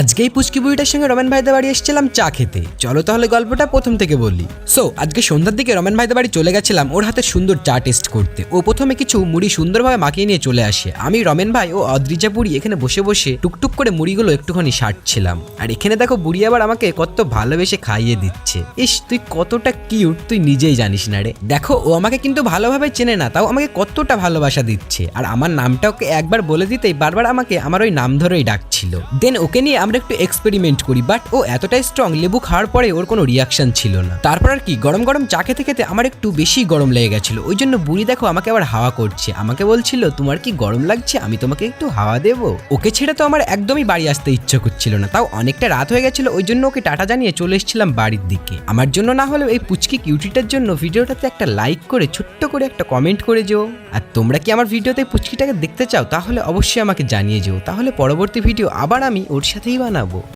আজকেই পুচকি বুড়িটার সঙ্গে রমেন ভাইদের বাড়ি এসেছিলাম চা খেতে। চলো তাহলে গল্পটা প্রথম থেকে বলি। সো আজকে সন্ধ্যার দিকে রমেন ভাইদের বাড়ি চলে গেছিলাম ওর হাতে সুন্দর চা টেস্ট করতে। ও প্রথমে কিছু মুড়ি সুন্দরভাবে মাখিয়ে নিয়ে চলে আসে। আমি, রমেন ভাই ও অদ্রিজা বুড়ি এখানে বসে বসে টুকটুক করে মুড়িগুলো একটুখানি সারছিলাম। আর এখানে দেখো বুড়ি আবার আমাকে কত ভালোবেসে খাইয়ে দিচ্ছে। ইস, তুই কতটা কিউট তুই নিজেই জানিস না রে। দেখো ও আমাকে কিন্তু ভালোভাবে চেনে না, তাও আমাকে কতটা ভালোবাসা দিচ্ছে। আর আমার নামটা ওকে একবার বলে দিতেই বারবার আমাকে আমার ওই নাম ধরেই ডাকছিল। দেন ওকে নিয়ে আমরা একটু এক্সপেরিমেন্ট করি, বাট ও এতটাই স্ট্রং, লেবু খাওয়ার পরে ওর কোনো রিয়াকশন ছিল না। তারপর আর কি, গরম গরম চা খেতে খেতে আমার একটু বেশি গরম লেগে গেছিল। ওই জন্য বুড়ি দেখো আমাকে আবার হাওয়া করছে, আমাকে বলছিল তোমার কি গরম লাগছে, আমি তোমাকে একটু হাওয়া দেবো। ওকে ছেড়ে তো আমার একদমই বাড়ি আসতে ইচ্ছে করছিল না, তাও অনেকটা রাত হয়ে গেছিল। ওই জন্য ওকে টাটা জানিয়ে চলে এসেছিলাম বাড়ির দিকে। আমার জন্য না হলেও এই পুচকি কিউটিটার জন্য ভিডিওটাতে একটা লাইক করে ছোট্ট করে একটা কমেন্ট করে যেও। আর তোমরা কি আমার ভিডিওতে পুচকিটাকে দেখতে চাও তাহলে অবশ্যই আমাকে জানিয়ে যেও, তাহলে পরবর্তী ভিডিও আবার আমি ওর সাথেই বানাবো।